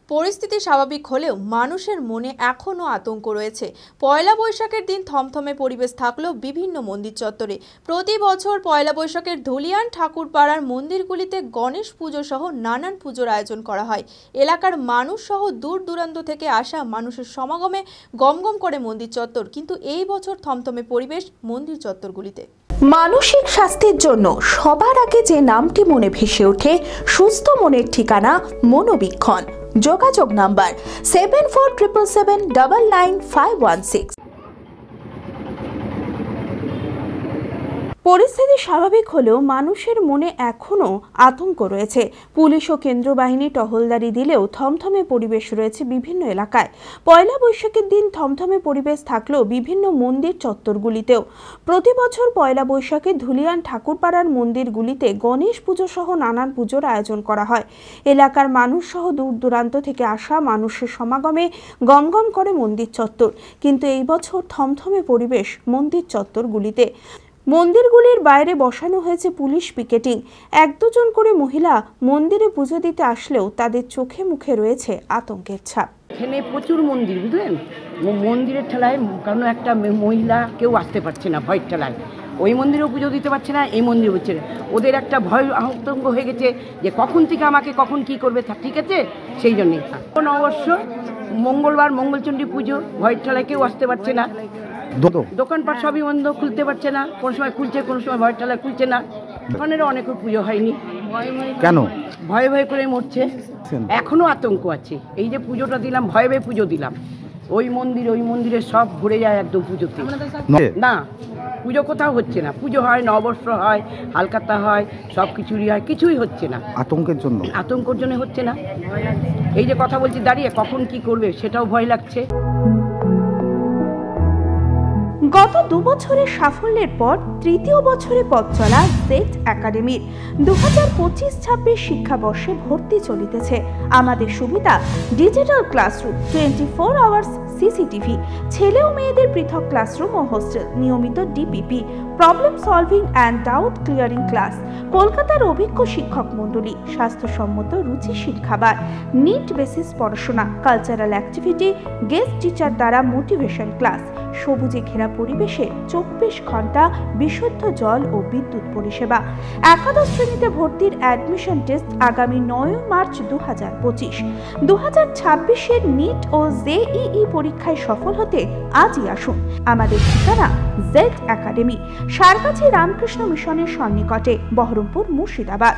পরিস্থিতি স্বাভাবিক হলেও মানুষের মনে এখনও আতঙ্ক রয়েছে। পয়লা বৈশাখের দিন থমথমে পরিবেশ থাকলেও বিভিন্ন মন্দির চত্বরে প্রতি বছর পয়লা বৈশাখের ধুলিয়ান ঠাকুরপাড়ার মন্দিরগুলিতে গণেশ পুজো সহ নানান পুজোর আয়োজন করা হয়। এলাকার মানুষ সহ দূর দূরান্ত থেকে আসা মানুষের সমাগমে গমগম করে মন্দির চত্বর, কিন্তু এই বছর থমথমে পরিবেশ মন্দির চত্বরগুলিতে। মানসিক স্বাস্থ্যের জন্য সবার আগে যে নামটি মনে ভেসে ওঠে, সুস্থ মনের ঠিকানা মনোবীক্ষণ। যোগাযোগ নাম্বার 7477799516। পরিস্থিতি স্বাভাবিক হলেও মানুষের মনে এখনও আতঙ্ক রয়েছে। পুলিশ ও কেন্দ্র বাহিনী টহলদারি দিলেও থমথমে পরিবেশ রয়েছে বিভিন্ন এলাকায়। পয়লা বৈশাখের দিন থমথমে পরিবেশ থাকলেও বিভিন্ন মন্দির চত্বরগুলিতেও প্রতি বছর পয়লা বৈশাখে ধুলিয়ান ঠাকুরপাড়ার মন্দিরগুলিতে গণেশ পুজো সহ নানান পুজোর আয়োজন করা হয়। এলাকার মানুষ সহ দূর দূরান্ত থেকে আসা মানুষের সমাগমে গমগম করে মন্দির চত্বর, কিন্তু এই বছর থমথমে পরিবেশ মন্দির চত্বরগুলিতে। মন্দিরগুলির বাইরে বসানো হয়েছে পুলিশ পিকেটিং। এক দুজন করে মহিলা মন্দিরে পুজো দিতে আসলেও তাদের চোখে মুখে রয়েছে আতঙ্কের ছাপ। এখানে প্রচুর মন্দির, বুঝলেন, মন্দিরের ঠেলায় কারণ একটা মহিলা কেউ আসতে পারছে না, ভয়ের ঠেলায় ওই মন্দিরেও পুজো দিতে পারছে না, এই মন্দিরে হচ্ছে না। ওদের একটা ভয় আতঙ্ক হয়ে গেছে যে কখন থেকে আমাকে কখন কি করবে, ঠিক আছে, সেই জন্যে অবশ্য মঙ্গলবার মঙ্গলচণ্ডী পুজো, ভয়ের ঠেলায় কেউ আসতে পারছে না, দোকানপাট সবই বন্ধ, খুলতে পারছে না, কোনো সময় খুলছে কোনো সময় ভয়ের ঠেলায় খুলছে না। ওখানেরও অনেক পুজো হয়নি, কেন ভয়ে ভয়ে করে মরছে, এখনো আতঙ্ক আছে। এই যে পুজোটা দিলাম, ভয়ে ভয়ে পুজো দিলাম, ওই মন্দিরে সব ঘুরে যায় একদম পুজোতে। না, পুজো কোথাও হচ্ছে না, পুজো হয়, নববর্ষ হয়, হালকাতা হয়, সব কিছুরই হয়, কিছুই হচ্ছে না। আতঙ্কের জন্য হচ্ছে না। এই যে কথা বলছি দাঁড়িয়ে, কখন কি করবে সেটাও ভয় লাগছে। গত 2 বছরের সাফল্যের পর তৃতীয় বছরে পথ চলা জেড একাডেমির 2025-26 শিক্ষাবর্ষে ভর্তি চলিতেছে। আমাদের সুবিধা ডিজিটাল ক্লাসরুম, 24 আওয়ার্স সিসিটিভি, ছেলে ও মেয়েদের পৃথক ক্লাসরুম ও হোস্টেল, নিয়মিত DPP, problem solving and doubt clearing class, কলকাতার অভিজ্ঞ শিক্ষক মণ্ডলী, স্বাস্থ্যসম্মত রুচিশীল খাবার, নিট বেসিস পড়াশোনা, কালচারাল অ্যাক্টিভিটি, গেস্ট টিচার দ্বারা মোটিভেশন ক্লাস, সবুজে ঘেরা পরিবেশে 24 ঘন্টা বিশুদ্ধ জল ও বিদ্যুৎ পরিষেবা। একাদশ শ্রেণীতে ভর্তির অ্যাডমিশন টেস্ট আগামী 9 মার্চ 2025। 2026-এর নিট ও জেইই পরীক্ষায় সফল হতে আজই আসুন। আমাদের ঠিকানা জেড একাডেমি, সারগাছি রামকৃষ্ণ মিশনের সন্নিকটে, বহরমপুর, মুর্শিদাবাদ।